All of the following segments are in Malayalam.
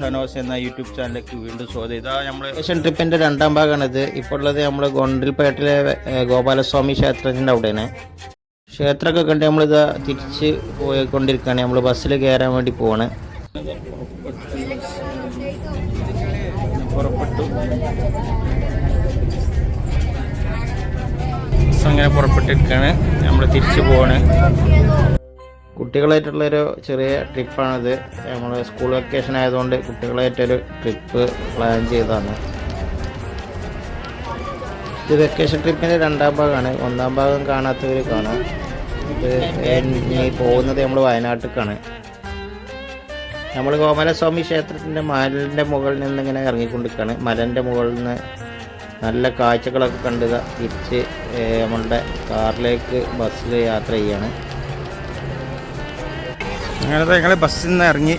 സനോസ് എന്ന യൂട്യൂബ് ചാനലിലേക്ക് വീണ്ടും സ്വാഗതം. ഇതാ നമ്മൾ ഏഷ്യൻ ട്രിപ്പിൻ്റെ രണ്ടാം ഭാഗമാണിത്. ഇപ്പോൾ ഉള്ളത് നമ്മൾ ഗുണ്ടൽപേട്ടിലെ ഗോപാലസ്വാമി ക്ഷേത്രത്തിൻ്റെ അവിടെയാണ്. ക്ഷേത്രമൊക്കെ കണ്ട് നമ്മളിതാ തിരിച്ച് പോയിക്കൊണ്ടിരിക്കുകയാണ്. നമ്മൾ ബസ്സിൽ കയറാൻ വേണ്ടി പോവാണ്. പുറപ്പെട്ടു, അങ്ങനെ പുറപ്പെട്ടിരിക്കുകയാണ്. നമ്മൾ തിരിച്ചു പോവാണ്. കുട്ടികളായിട്ടുള്ളൊരു ചെറിയ ട്രിപ്പാണിത്. നമ്മൾ സ്കൂൾ വെക്കേഷൻ ആയതുകൊണ്ട് കുട്ടികളായിട്ടൊരു ട്രിപ്പ് പ്ലാൻ ചെയ്തതാണ്. ഇത് വെക്കേഷൻ ട്രിപ്പിൻ്റെ രണ്ടാം ഭാഗമാണ്. ഒന്നാം ഭാഗം കാണാത്തവർ കാണാം. ഇത് ഇനി പോകുന്നത് നമ്മൾ വയനാട്ടിലേക്കാണ്. നമ്മൾ ഗോപാലസ്വാമി ക്ഷേത്രത്തിൻ്റെ മലൻ്റെ മുകളിൽ നിന്ന് ഇങ്ങനെ ഇറങ്ങിക്കൊണ്ടിരിക്കുകയാണ്. മലൻ്റെ മുകളിൽ നിന്ന് നല്ല കാഴ്ചകളൊക്കെ കണ്ട് തിരിച്ച് നമ്മളുടെ കാറിലേക്ക് ബസ്സിൽ യാത്ര ചെയ്യാണ്. അങ്ങനത്തെ ഞങ്ങൾ ബസ്സിൽ നിന്ന് ഇറങ്ങി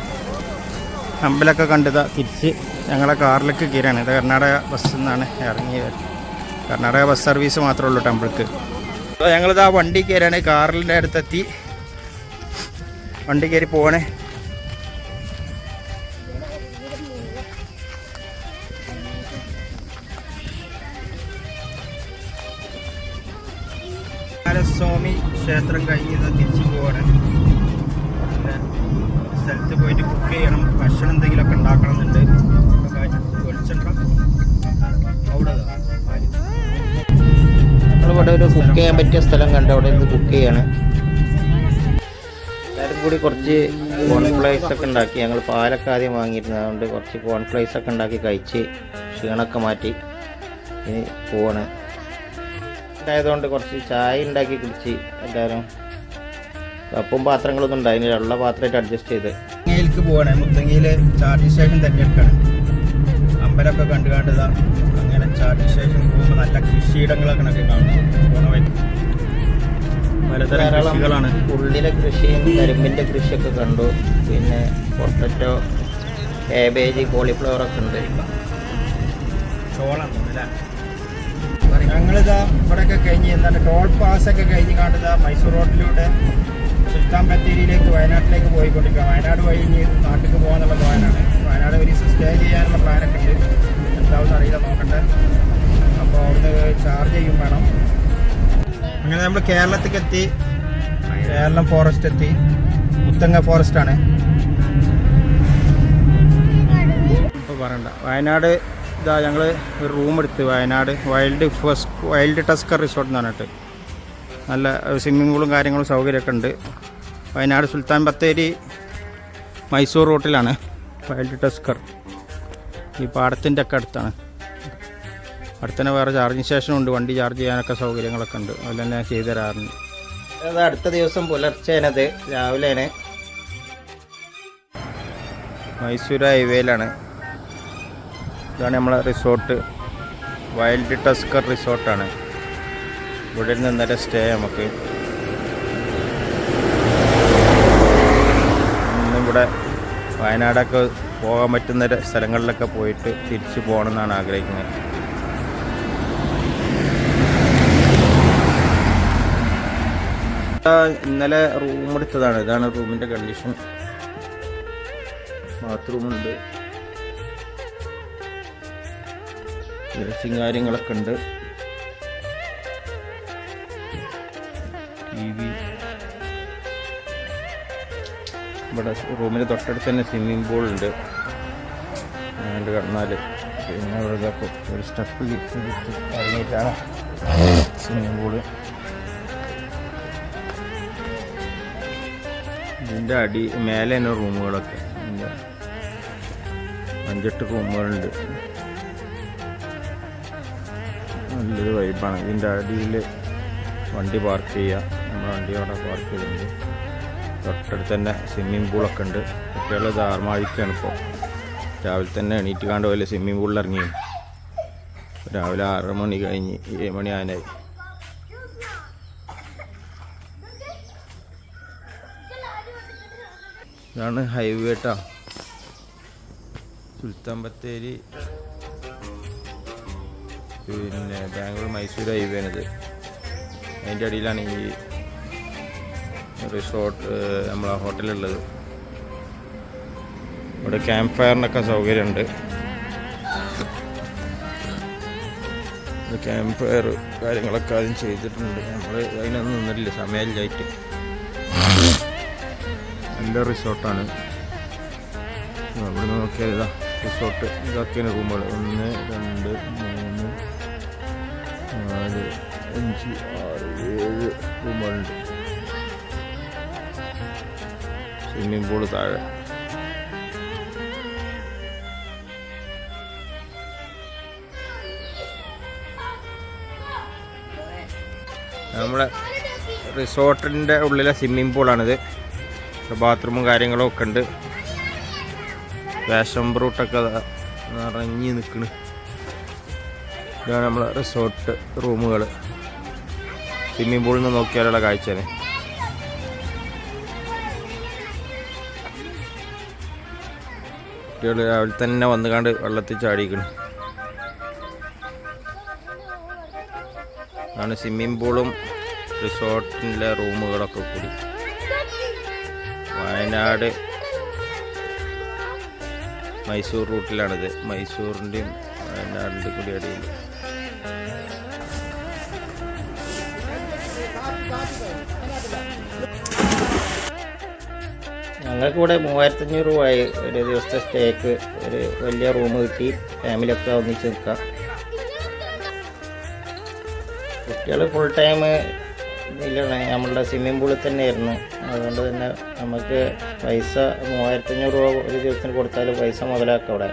അമ്പലമൊക്കെ കണ്ടത് തിരിച്ച് ഞങ്ങളെ കാറിലേക്ക് കയറിയാണ്. ഇത് കർണാടക ബസ്സിൽ നിന്നാണ് ഇറങ്ങിയത്. കർണാടക ബസ് സർവീസ് മാത്രമേ ഉള്ളൂ ടെമ്പിൾക്ക്. അപ്പോൾ ഞങ്ങളിത് ആ വണ്ടി കയറിയാണ്. കാറിൻ്റെ അടുത്തെത്തി വണ്ടി കയറി പോവാണ്. സ്വാമി ക്ഷേത്രം കഴിഞ്ഞ് തിരിച്ചു പോവാണ്. സ്ഥലത്ത് പോയിട്ട് കുക്ക് ചെയ്യണം. ഭക്ഷണം എന്തെങ്കിലുമൊക്കെ ഉണ്ടാക്കണം എന്നുണ്ട്. നമ്മളിവിടെ ഒരു കുക്ക് ചെയ്യാൻ പറ്റിയ സ്ഥലം കണ്ട് അവിടെ നിന്ന് കുക്ക് ചെയ്യാണ്. എല്ലാവരും കൂടി കുറച്ച് കോൺഫ്ലൈസ് ഒക്കെ ഉണ്ടാക്കി. ഞങ്ങൾ പാലൊക്കെ ആദ്യം വാങ്ങിയിരുന്നത്, അതുകൊണ്ട് കുറച്ച് കോൺഫ്ലൈസ് ഒക്കെ ഉണ്ടാക്കി കഴിച്ച് ക്ഷീണമൊക്കെ മാറ്റി ഇനി പോവാണ്. ആയതുകൊണ്ട് കുറച്ച് ചായ ഉണ്ടാക്കി കുടിച്ച് എല്ലാവരും. കപ്പും പാത്രങ്ങളൊന്നും ഉണ്ടായി, ഉള്ള പാത്രമായിട്ട് അഡ്ജസ്റ്റ് ചെയ്ത് മുത്തങ്ങയിലേക്ക് പോവാണ്. മുത്തങ്ങയിൽ ചാർജിങ് സ്റ്റേഷൻ തിരഞ്ഞെടുക്കുകയാണ്. അമ്പലമൊക്കെ കണ്ടുകാണ്ടതാ. അങ്ങനെ ചാർജിങ് സ്റ്റേഷൻ പോകുമ്പോൾ നല്ല കൃഷിയിടങ്ങളൊക്കെ കാണുന്നത്. പലതരം കൃഷികളാണ്. ഉള്ളിലെ കൃഷിയും കരിമ്പിൻ്റെ കൃഷിയൊക്കെ കണ്ടു. പിന്നെ പൊട്ടറ്റോ, കാബേജ്, കോളിഫ്ലവറൊക്കെ ഉണ്ട്. ചോളം അല്ലേ. ഞങ്ങളിതാ ഇവിടെയൊക്കെ കഴിഞ്ഞ് എന്താണ് ടോൾ പാസ്സൊക്കെ കഴിഞ്ഞ് കാണുന്നത് മൈസൂർ റോഡിലൂടെ സുൽത്താൻ ബത്തേരിയിലേക്ക് വയനാട്ടിലേക്ക് പോയിക്കൊണ്ടിരിക്കുക. വയനാട് വഴി ഇനി നാട്ടിലേക്ക് പോകാനുള്ള പ്ലാനാണ്. വയനാട് ഒരു ദിവസം സ്റ്റേ ചെയ്യാനുള്ള പ്ലാനൊക്കെ ഉണ്ട്. എന്താണെന്ന് അറിയില്ല, നോക്കട്ടെ. അപ്പോൾ അവിടുന്ന് ചാർജ് ചെയ്യും വേണം. അങ്ങനെ നമ്മൾ കേരളത്തിലേക്ക് എത്തി. കേരളം ഫോറസ്റ്റ് എത്തി. മുത്തങ്ങ ഫോറസ്റ്റാണ് ഇപ്പോൾ പറയണ്ട. വയനാട് ഇതാ ഞങ്ങൾ ഒരു റൂം എടുത്ത് വയനാട് വൈൽഡ് ടസ്കർ റിസോർട്ട് എന്ന് പറഞ്ഞിട്ട് നല്ല സ്വിമ്മിംഗ് പൂളും കാര്യങ്ങളും സൗകര്യമൊക്കെ ഉണ്ട്. Wayanad Sultan Bathery Mysore റൂട്ടിലാണ് wild tusker. ഈ പാടത്തിൻ്റെ ഒക്കെ അടുത്താണ്. അടുത്തന്നെ വേറെ ചാർജിങ് സ്റ്റേഷനും ഉണ്ട്. വണ്ടി ചാർജ് ചെയ്യാനൊക്കെ സൗകര്യങ്ങളൊക്കെ ഉണ്ട്. അതിൽ തന്നെ ചെയ്തു തരാറുണ്ട്. അത് അടുത്ത ദിവസം പുലർച്ചേനത് രാവിലെയാണ്. മൈസൂർ ഹൈവേയിലാണ്. ഇതാണ് നമ്മളെ റിസോർട്ട്. Wild tusker റിസോർട്ടാണ്. ഇവിടെ നിന്ന് ഇന്നലെ സ്റ്റേ നമുക്ക്. ഇന്നിവിടെ വയനാടൊക്കെ പോകാൻ പറ്റുന്ന സ്ഥലങ്ങളിലൊക്കെ പോയിട്ട് തിരിച്ചു പോകണമെന്നാണ് ആഗ്രഹിക്കുന്നത്. ഇന്നലെ റൂം എടുത്തതാണ്. ഇതാണ് റൂമിൻ്റെ കണ്ടീഷൻ. ബാത്റൂമുണ്ട്, ഡ്രസ്സിങ് കാര്യങ്ങളൊക്കെ ഉണ്ട്. TV ഇവിടെ റൂമിന് തൊട്ടടുത്ത് തന്നെ സ്വിമ്മിംഗ് പൂൾ ഉണ്ട്. അങ്ങോട്ട് കിടന്നാൽ പിന്നെ ഇവിടെ ഒരു സ്റ്റെപ്പിൽ ഇറങ്ങിയിട്ടാണ് സ്വിമ്മിംഗ് പൂള്. ഇതിൻ്റെ മേലെ തന്നെ റൂമുകളൊക്കെ ഉണ്ട്. 5-8 റൂമുകളുണ്ട്. നല്ലൊരു വൈബാണ്. ഇതിൻ്റെ അടിയിൽ വണ്ടി പാർക്ക് ചെയ്യുക. നമ്മൾ വണ്ടി അവിടെ പാർക്ക് ചെയ്തിട്ടുണ്ട്. തൊട്ടടുത്ത് തന്നെ സ്വിമ്മിംഗ് പൂളൊക്കെ ഉണ്ട്. കുട്ടികൾ ആർമാഴിക്കാണ് ഇപ്പോൾ. രാവിലെ തന്നെ എണീറ്റ് കാണ്ട് പോലെ സ്വിമ്മിംഗ് പൂളിൽ ഇറങ്ങി. രാവിലെ 6 മണി കഴിഞ്ഞ് 7 മണി ആനായി. ഇതാണ് ഹൈവേ ട്ടാ. സുൽത്താൻ ബത്തേരി പിന്നെ ബാംഗ്ലൂർ മൈസൂർ ഹൈവേയാണിത്. അതിൻ്റെ അടിയിലാണ് ഈ റിസോർട്ട് നമ്മളെ ഹോട്ടലുള്ളത്. ഇവിടെ ക്യാമ്പ് ഫയറിനൊക്കെ സൗകര്യമുണ്ട്. ക്യാമ്പ് ഫയർ കാര്യങ്ങളൊക്കെ ആദ്യം ചെയ്തിട്ടുണ്ട്. നമ്മൾ അതിനൊന്നും നിന്നില്ല, സമയമില്ലായിട്ട്. നല്ല റിസോർട്ടാണ്. അവിടെ നിന്ന് നോക്കിയാൽ ഇതാ റിസോർട്ട്. ഇതൊക്കെയാണ് റൂമുകൾ. 1 2 3 4 5 6 7 റൂമുകളുണ്ട്. സ്വിമ്മിംഗ് പൂള് താഴെ. നമ്മളെ റിസോർട്ടിൻ്റെ ഉള്ളിലെ സ്വിമ്മിംഗ് പൂളാണിത്. ബാത്റൂമും കാര്യങ്ങളും ഒക്കെ ഉണ്ട്. ഫാഷൻ ബ്രൂട്ടൊക്കെ നിറഞ്ഞ് നിൽക്കണ്. ഇതാണ് നമ്മളെ റിസോർട്ട് റൂമുകൾ. സ്വിമ്മിംഗ് പൂളിൽ നിന്ന് നോക്കിയാലുള്ള കാഴ്ചയാണ്. കുട്ടികൾ രാവിലെ തന്നെ വന്നുകാണ്ട് വെള്ളത്തിൽ ചാടിക്കണം. ആണ് സ്വിമ്മിംഗ് പൂളും റിസോർട്ടിൻ്റെ റൂമുകളൊക്കെ കൂടി. വയനാട് മൈസൂർ റൂട്ടിലാണിത്. മൈസൂറിൻ്റെയും വയനാടിൻ്റെ കൂടി ഇടയിൽ. ഞങ്ങൾക്കിവിടെ 3500 രൂപയായി ഒരു ദിവസത്തെ സ്റ്റേക്ക്. ഒരു വലിയ റൂം കിട്ടി, ഫാമിലിയൊക്കെ ഒന്നിച്ച് നിൽക്കാം. കുട്ടികൾ ഫുൾ ടൈം ഇല്ലാണ് നമ്മളുടെ സ്വിമ്മിംഗ് പൂളിൽ തന്നെയായിരുന്നു. അതുകൊണ്ട് തന്നെ നമുക്ക് പൈസ 3500 രൂപ ഒരു ദിവസത്തിന് കൊടുത്താൽ പൈസ മുതലാക്കാം. അവിടെ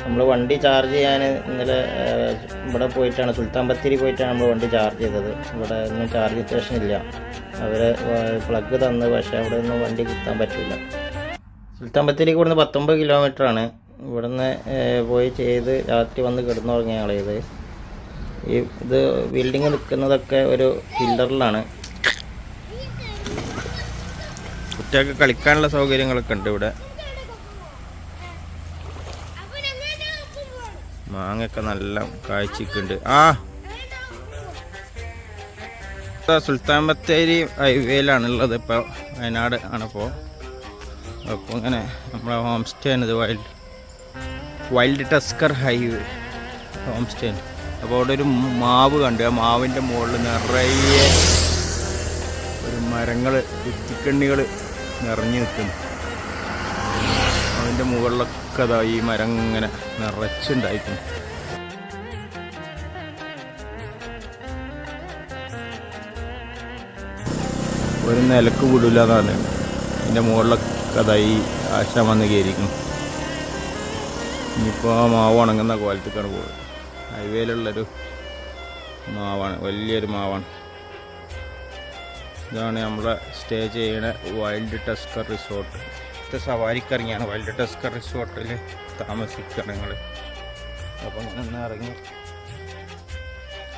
നമ്മൾ വണ്ടി ചാർജ് ചെയ്യാൻ ഇന്നലെ ഇവിടെ പോയിട്ടാണ്, സുൽത്താൻ ബത്തേരി പോയിട്ടാണ് നമ്മൾ വണ്ടി ചാർജ് ചെയ്തത്. ഇവിടെ ഒന്നും ചാർജ് സ്റ്റേഷൻ ഇല്ല. അവർ പ്ലഗ് തന്ന്, പക്ഷേ അവിടെ ഒന്നും വണ്ടി കുത്താൻ പറ്റില്ല. സുൽത്താൻ ബത്തേരിക്ക് ഇവിടുന്ന് 19 കിലോമീറ്ററാണ്. ഇവിടുന്ന് പോയി ചെയ്ത് രാത്രി വന്ന് കിടന്നുറങ്ങിയ ആളേത്. ഇത് ബിൽഡിങ് നിൽക്കുന്നതൊക്കെ ഒരു പില്ലറിലാണ്. കുട്ടികൾക്ക് കളിക്കാനുള്ള സൗകര്യങ്ങളൊക്കെ ഉണ്ട് ഇവിടെ. മാങ്ങയൊക്കെ നല്ല കാഴ്ചക്കുണ്ട്. സുൽത്താൻ ബത്തേരി ഹൈവേയിലാണുള്ളത്. ഇപ്പോൾ വയനാട് ആണിപ്പോൾ. അപ്പോൾ ഇങ്ങനെ നമ്മളെ ഹോം സ്റ്റേ ആണ്. ഇത് wild tusker highway home stay. അപ്പോൾ അവിടെ ഒരു മാവ് കണ്ട്. ആ മാവിൻ്റെ മുകളിൽ നിറയെ ഒരു മരങ്ങൾ, കുറ്റിക്കണ്ണികൾ നിറഞ്ഞു നിൽക്കുന്നു. അതിൻ്റെ മുകളിലൊക്കെ അതാ ഈ മരം ഇങ്ങനെ നിറച്ചുണ്ടായിരിക്കുന്നു. ഒരു നിലക്ക് വിടില്ല എന്നാണ്. അതിൻ്റെ മുകളിലൊക്കെ അതാ ഈ ആശാൻ വന്ന് കയറിക്കുന്നു. ഇനിയിപ്പോൾ ആ മാവ് ഉണങ്ങുന്ന കോലത്തേക്കാണ് പോകുന്നത്. ഹൈവേയിലുള്ളൊരു മാവാണ്, വലിയൊരു മാവാണ്. ഇതാണ് നമ്മളെ സ്റ്റേ ചെയ്യണ വൈൽഡ് ടസ്കർ റിസോർട്ട്. ഇത് സവാരിക്കിറങ്ങിയാണ് വൈൽഡ് ടസ്കർ റിസോർട്ടിൽ താമസിക്കുകയാണ് ഞങ്ങൾ. അപ്പം ഇങ്ങനെ ഒന്ന് ഇറങ്ങി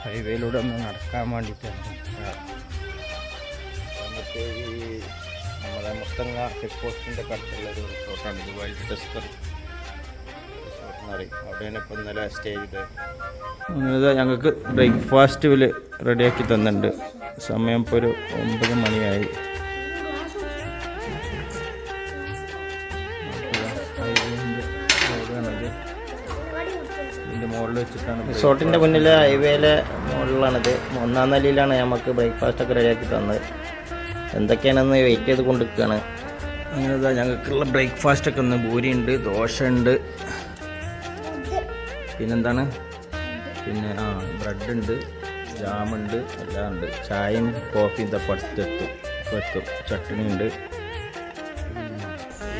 ഹൈവേയിലൂടെ ഒന്ന് നടക്കാൻ വേണ്ടിയിട്ടാണ്. എന്നിട്ട് ഈ നമ്മളെ മുത്തങ്ങ ചെക്ക് പോസ്റ്റിൻ്റെ അടുത്തുള്ളൊരു റിസോർട്ടാണ് ഇത്. വൈൽഡ് ടസ്കർ റിസോർട്ട് എന്ന് പറയും. അവിടെയാണ് ഇപ്പോൾ ഇന്നലെ സ്റ്റേ ചെയ്തത്. അങ്ങനെ ഞങ്ങൾക്ക് ബ്രേക്ക്ഫാസ്റ്റ് റെഡിയാക്കി തന്നിട്ടുണ്ട്. സമയം ഇപ്പോൾ ഒരു 9 മണിയായി. ഇതിൻ്റെ മുകളിൽ വെച്ചിട്ടാണ്. റിസോർട്ടിൻ്റെ മുന്നിലെ ഹൈവേയിലെ മുകളിലാണിത്. 1-ാം നിലയിലാണ് നമുക്ക് ബ്രേക്ക്ഫാസ്റ്റൊക്കെ റെഡിയാക്കി തന്നത്. എന്തൊക്കെയാണെന്ന് വെയിറ്റ് ചെയ്ത് കൊണ്ടിരിക്കുകയാണ്. അങ്ങനെ ഞങ്ങൾക്കുള്ള ബ്രേക്ക്ഫാസ്റ്റൊക്കെ ഒന്ന് പൂരിയുണ്ട്, ദോശ ഉണ്ട്, പിന്നെന്താണ്, പിന്നെ ബ്രെഡുണ്ട്, ജാമുണ്ട്, എല്ലാം ഉണ്ട്. ചായയും കോഫിയും പടുത്തെത്തും, ചട്നി ഉണ്ട്.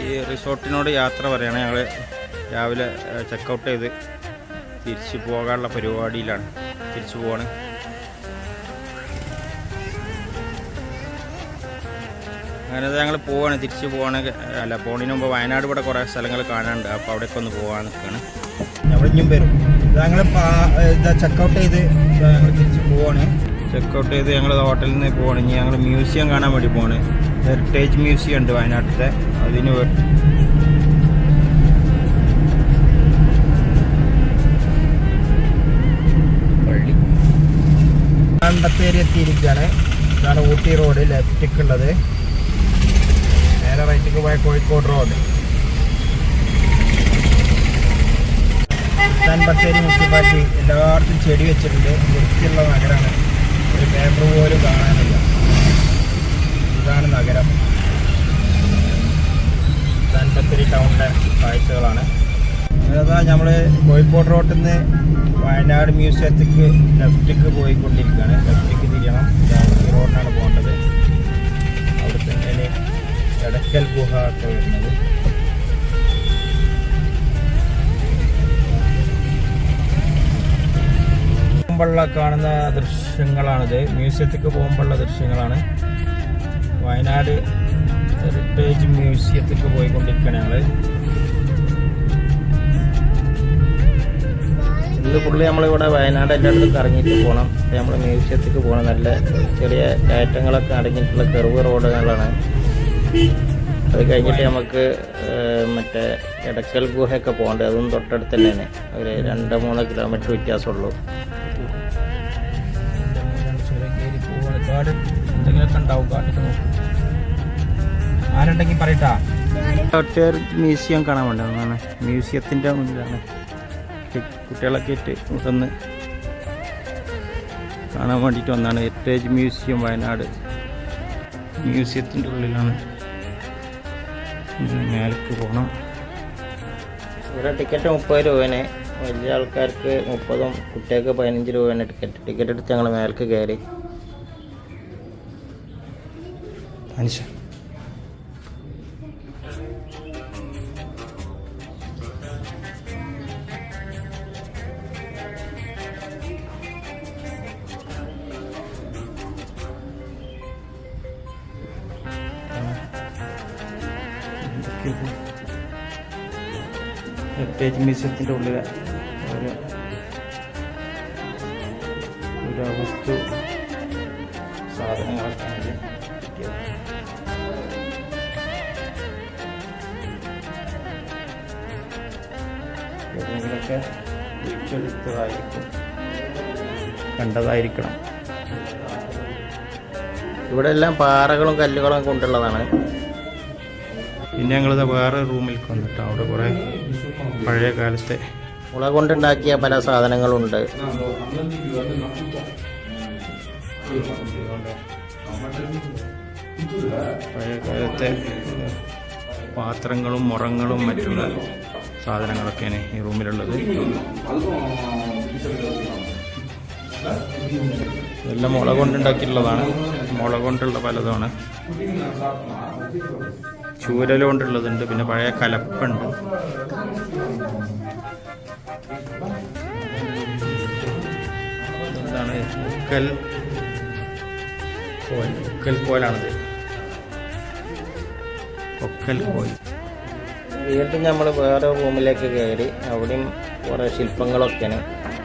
ഈ റിസോർട്ടിനോട് യാത്ര പറയണേ. ഞങ്ങൾ രാവിലെ ചെക്കൗട്ട് ചെയ്ത് തിരിച്ച് പോകാനുള്ള പരിപാടിയിലാണ്. തിരിച്ചു പോവാണ്. അങ്ങനെ ഞങ്ങൾ പോവാണ്, തിരിച്ച് പോവാണെങ്കിൽ അല്ല പോണതിന് മുമ്പ് വയനാട് ഇവിടെ കുറേ സ്ഥലങ്ങൾ കാണാനുണ്ട്. അപ്പോൾ അവിടേക്ക് ഒന്ന് പോകാൻ നിൽക്കുകയാണ്. ഞങ്ങളിഞ്ഞും വരും. ഞങ്ങൾ ചെക്കൗട്ട് ചെയ്ത് ഞങ്ങൾ തിരിച്ച് പോവാണ്. ചെക്കൗട്ട് ചെയ്ത് ഞങ്ങൾ ഹോട്ടലിൽ നിന്ന് പോവാണ്. ഇനി ഞങ്ങൾ മ്യൂസിയം കാണാൻ വേണ്ടി പോവാണ്. ഹെറിറ്റേജ് മ്യൂസിയം ഉണ്ട് വയനാട്ടിലെ. അതിന് പള്ളി ബത്തേരി എത്തിയിരിക്കുകയാണ്. ഇതാണ് ഊട്ടി റോഡ് ലെഫ്റ്റിക്കുള്ളത്. നേരെ റൈറ്റിക്ക് പോയ കോഴിക്കോട് റോഡ്. ബത്തേരി മുനിസിപ്പാലിറ്റി എല്ലായിടത്തും ചെടി വെച്ചിട്ടുണ്ട്. വൃത്തിയുള്ള നഗരമാണ്. ഒരു പേപ്പർ പോലും കാണാനില്ല. ഇതാണ് നഗരം. ബത്തേരി ടൗണിലെ കാഴ്ചകളാണ്. അതാ നമ്മൾ കോഴിക്കോട് റോട്ടിൽ നിന്ന് വയനാട് മ്യൂസിയത്തേക്ക് ലെഫ്റ്റിക്ക് പോയിക്കൊണ്ടിരിക്കുകയാണ്. ലെഫ്റ്റിക്ക് തിരിയണം. ഈ റോഡിനാണ് പോകേണ്ടത്. അവിടെ തന്നെ എടക്കൽ ഗുഹ ഒക്കെ വരുന്നത്. പോകുമ്പോഴുള്ള കാണുന്ന ദൃശ്യങ്ങളാണിത്. മ്യൂസിയത്തേക്ക് പോകുമ്പോഴുള്ള ദൃശ്യങ്ങളാണ്. വയനാട് ഹെറിറ്റേജ് മ്യൂസിയത്തേക്ക് പോയിക്കൊണ്ടിരിക്കുകയാണ് ഞങ്ങൾ. ഇന്ന് പുള്ളി നമ്മളിവിടെ വയനാട് എല്ലായിടത്തും കറങ്ങിയിട്ട് പോകണം. നമ്മൾ മ്യൂസിയത്തേക്ക് പോകണം. നല്ല ചെറിയ കയറ്റങ്ങളൊക്കെ അടങ്ങിയിട്ടുള്ള കെർവ് റോഡുകളാണ്. അത് കഴിഞ്ഞിട്ട് നമുക്ക് മറ്റേ എടക്കൽ ഗുഹയൊക്കെ പോകേണ്ടത്. അതും തൊട്ടടുത്ത് തന്നെയാണ്. ഒരു 2-3 കിലോമീറ്റർ വ്യത്യാസമുള്ളൂ. എന്തെങ്കിലുമൊക്കെ ഉണ്ടാവും കാട്ടിട്ട് നോക്കും. ആരുണ്ടെങ്കിൽ പറയട്ടാ. മ്യൂസിയം കാണാൻ വേണ്ടി ഒന്നാണ്. മ്യൂസിയത്തിൻ്റെ മുന്നിലാണ് കുട്ടികളൊക്കെ ആയിട്ട് ഇവിടുന്ന് കാണാൻ വേണ്ടിയിട്ട് വന്നാണ്. Heritage museum Wayanad. മ്യൂസിയത്തിൻ്റെ ഉള്ളിലാണ്. മേലേക്ക് പോകണം. ഇവിടെ ടിക്കറ്റ് 30 രൂപേനെ. വലിയ ആൾക്കാർക്ക് 30, കുട്ടികൾക്ക് 15 രൂപയാണ് ടിക്കറ്റ് എടുത്ത് ഞങ്ങൾ മേലേക്ക് കയറി. ഹെറിറ്റേജ് മ്യൂസിയത്തിൻ്റെ ഉള്ളിലെ ഒരു വസ്തു സാധനങ്ങളൊക്കെ കിട്ടിയത്. ഏതെങ്കിലുമൊക്കെ വിളിച്ചെടുത്തതായിരിക്കും, കണ്ടതായിരിക്കണം. ഇവിടെ എല്ലാം പാറകളും കല്ലുകളും കൊണ്ടുള്ളതാണ്. പിന്നെ ഞങ്ങളിത് വേറെ റൂമിൽ വന്നിട്ട് അവിടെ കുറേ പഴയ കാലത്തെ മുള കൊണ്ടുണ്ടാക്കിയ പല സാധനങ്ങളുണ്ട്. പഴയ കാലത്തെ പാത്രങ്ങളും മുറങ്ങളും മറ്റുള്ള സാധനങ്ങളൊക്കെയാണ് ഈ റൂമിലുള്ളത്. ഇതെല്ലാം മുള കൊണ്ടുണ്ടാക്കിയിട്ടുള്ളതാണ്. മുള കൊണ്ടുള്ള പലതാണ്. ചൂരൽ കൊണ്ടുള്ളതുണ്ട്. പിന്നെ പഴയ കലപ്പുണ്ട്. എന്താണ് ഒക്കൽ കോലാണിത്. ഒക്കൽ കോൽ. വീണ്ടും നമ്മൾ വേറെ റൂമിലേക്ക് കയറി. അവിടെയും കുറേ ശില്പങ്ങളൊക്കെയാണ്.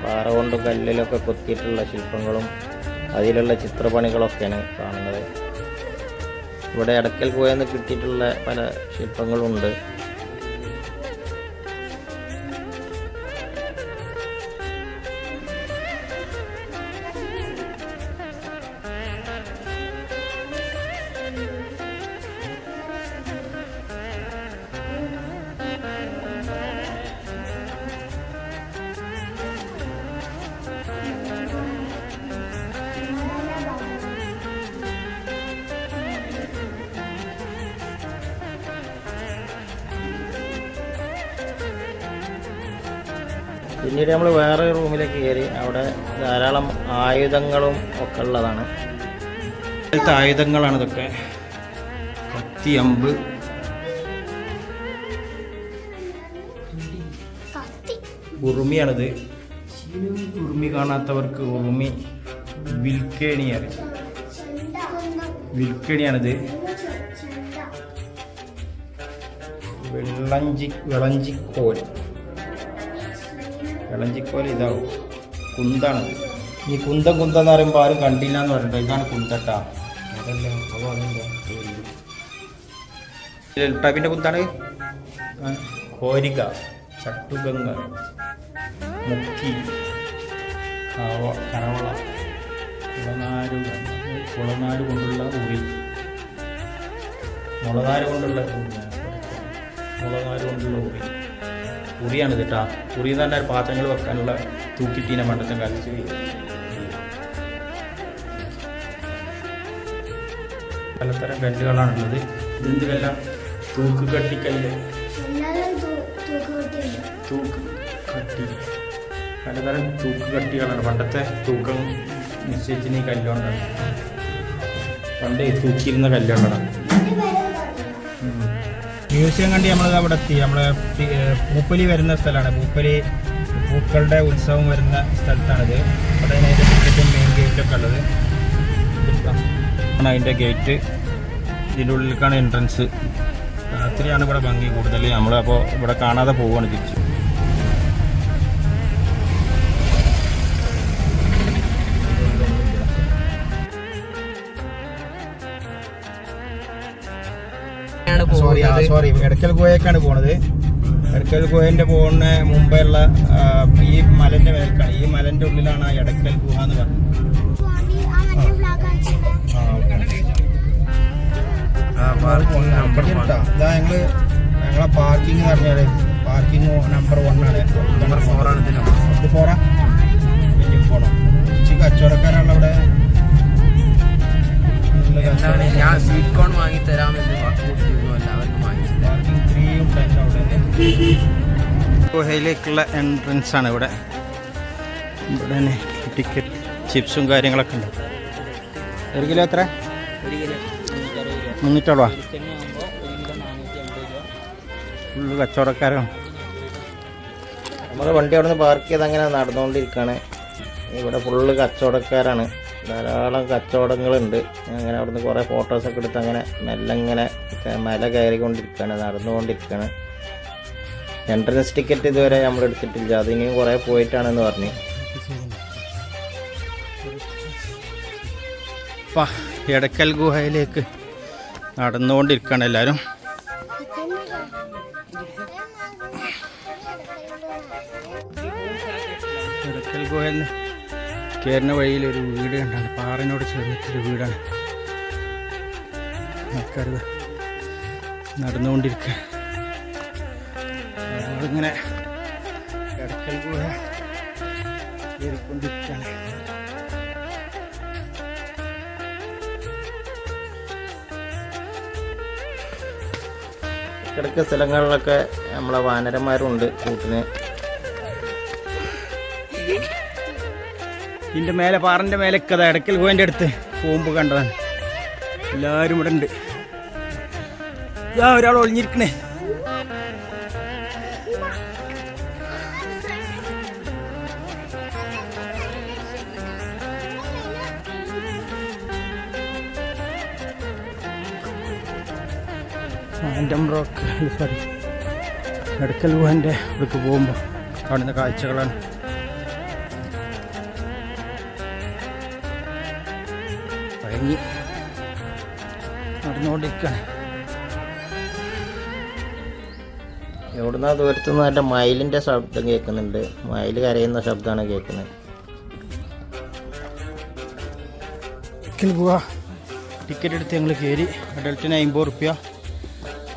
പാറ കൊണ്ടും കല്ലിലൊക്കെ കൊത്തിയിട്ടുള്ള ശില്പങ്ങളും അതിലുള്ള ചിത്രപ്പണികളൊക്കെയാണ് കാണുന്നത്. ഇവിടെ എടക്കൽ ഗുഹയിൽ കിട്ടിയിട്ടുള്ള പല ശില്പങ്ങളുണ്ട്. പിന്നീട് നമ്മൾ വേറെ റൂമിലേക്ക് കയറി. അവിടെ ധാരാളം ആയുധങ്ങളും ഒക്കെ ഉള്ളതാണ്. ആയുധങ്ങളാണ് ഇതൊക്കെ. കത്തി, അമ്പ്, ഉറുമിയാണിത്. ഉറുമി കാണാത്തവർക്ക് ഉറുമി വിൽക്കേണിയാണ്. വിൽക്കേണിയാണിത്. വിളഞ്ചിക്കോൽ. വിളഞ്ചിക്കോൽ ഇതാവും. കുന്താണത്. ഈ കുന്തം എന്ന് പറയുമ്പോൾ ആരും കണ്ടില്ല എന്ന് പറഞ്ഞിട്ട് ഇതാണ് കുന്തട്ടാ. അതല്ല, ടൈപ്പിൻ്റെ കുന്താണ്. കോരിക, ചട്ടുകങ്ങ, മുക്കി, കറവള, കുളനാര് കൊണ്ടുള്ള ഉറി. മുളനാര് കൊണ്ടുള്ള ഉറി. കുറിയാണ് കേട്ടോ. കുറി എന്ന് പറഞ്ഞാൽ പാത്രങ്ങൾ വെക്കാനുള്ള തൂക്കിട്ടീന പണ്ടത്തെ കാലത്ത്. പലതരം കല്ലുകളാണുള്ളത്. ഇതെന്ത് കല്ല? തൂക്ക് കട്ടിക്കല്ല്, തൂക്ക് കട്ടി, പലതരം തൂക്ക് കട്ടികളാണ്. പണ്ടത്തെ തൂക്കം നിശ്ചയിച്ചിന് ഈ കല്ലുകൊണ്ടാണ്. പണ്ട് തൂക്കിയിരുന്ന കല്ലുകൊണ്ടാണ്. മ്യൂസിയം കണ്ടി നമ്മളത് അവിടെ എത്തി. നമ്മളെ പൂപ്പലി വരുന്ന സ്ഥലമാണ്. പൂക്കളുടെ ഉത്സവം വരുന്ന സ്ഥലത്താണിത്. അവിടെ അതിൻ്റെ ടിക്കറ്റും മെയിൻ ഗേറ്റൊക്കെ ഉള്ളത്. അതിൻ്റെ ഗേറ്റ്, ഇതിൻ്റെ ഉള്ളിലേക്കാണ് എൻട്രൻസ്. രാത്രിയാണ് ഇവിടെ ഭംഗി കൂടുതൽ. നമ്മളപ്പോൾ ഇവിടെ കാണാതെ പോവുകയാണ് തിരിച്ചു. സോറി എടക്കൽ ഗുഹയ്ക്കാണ് പോണത്. എടക്കൽ ഗുഹേൻ്റെ പോകുന്ന മുമ്പെയുള്ള ഈ മലൻ്റെ മേൽക്കാണ്. ഈ മലൻ്റെ ഉള്ളിലാണ് ആ എടക്കൽ ഗുഹ എന്ന് പറഞ്ഞത്. ഇതാ ഞങ്ങളെ പാർക്കിംഗ് എന്ന് പറഞ്ഞാല് പാർക്കിംഗ് നമ്പർ 1 ആണ്. നമ്പർ 4 ആണ്. ഇത് 4 ഇനിയും പോണം. ഇച്ചിരി കച്ചവടക്കാരാണ് അവിടെ. ഞാൻ സ്വീറ്റ് കോൺ വാങ്ങി തരാമെന്ന് എല്ലാവർക്കും വാങ്ങിച്ചു. പാർക്കിംഗ് 3യും 10 അവിടെ. ഗുഹയിലേക്കുള്ള എൻട്രൻസ് ആണ് ഇവിടെ. ഇവിടെ തന്നെ ടിക്കറ്റ്, ചിപ്സും കാര്യങ്ങളൊക്കെ ഉണ്ട്. 1 കിലോ എത്ര? 300 ഫുള്ള് കച്ചവടക്കാരാണ്. നമ്മൾ വണ്ടി അവിടെ നിന്ന് പാർക്ക് ചെയ്ത് അങ്ങനെ നടന്നുകൊണ്ടിരിക്കുകയാണ്. ഇവിടെ ഫുള്ള് കച്ചവടക്കാരാണ്. ധാരാളം കച്ചവടങ്ങളുണ്ട്. അങ്ങനെ അവിടുന്ന് കുറേ ഫോട്ടോസൊക്കെ എടുത്ത് അങ്ങനെ മെല്ലെ മല കയറിക്കൊണ്ടിരിക്കുകയാണ്, നടന്നുകൊണ്ടിരിക്കുകയാണ്. എൻട്രൻസ് ടിക്കറ്റ് ഇതുവരെ നമ്മൾ എടുത്തിട്ടില്ല. അതിനെയും കുറേ പോയിട്ടാണെന്ന് പറഞ്ഞു. എടക്കൽ ഗുഹയിലേക്ക് നടന്നുകൊണ്ടിരിക്കുകയാണ് എല്ലാവരും. എടക്കൽ ഗുഹയിൽ നിന്ന് കയറുന്ന വഴിയിലൊരു വീട് കണ്ടാണ്. പാറനോട് ചേർന്നിട്ടൊരു വീടാണ്. ആൾക്കാർ നടന്നുകൊണ്ടിരിക്കുക. നമ്മളിങ്ങനെ എടക്കൽ ഗുഹ കയറിക്കൊണ്ടിരിക്കുകയാണ്. ഇടയ്ക്ക് സ്ഥലങ്ങളിലൊക്കെ നമ്മളെ വാനരന്മാരുണ്ട് കൂട്ടിന്. ഇതിൻ്റെ മേലെ, പാറൻ്റെ മേലൊക്കെ അതാ എടക്കൽ ഗുഹേൻ്റെ അടുത്ത് പോകുമ്പോൾ കണ്ടതാണ്. എല്ലാവരും ഇവിടെ ഉണ്ട്. ഇതാ ഒരാൾ ഒളിഞ്ഞിരിക്കണേ. എടക്കൽ ഗുഹേൻ്റെ ഇവിടേക്ക് പോകുമ്പോൾ കാണുന്ന കാഴ്ചകളാണ്. പഴങ്ങി നടന്നുകൊണ്ടിരിക്കുകയാണ്. എവിടുന്നാ ദൂരത്തുനിന്ന് എൻ്റെ മയിലിൻ്റെ ശബ്ദം കേൾക്കുന്നുണ്ട്. മയിൽ കരയുന്ന ശബ്ദമാണ് കേൾക്കുന്നത്. എടക്കൽ ഗുഹ ടിക്കറ്റ് എടുത്ത് ഞങ്ങൾ കയറി. അഡൽട്ടിന് 50 റുപ്യ,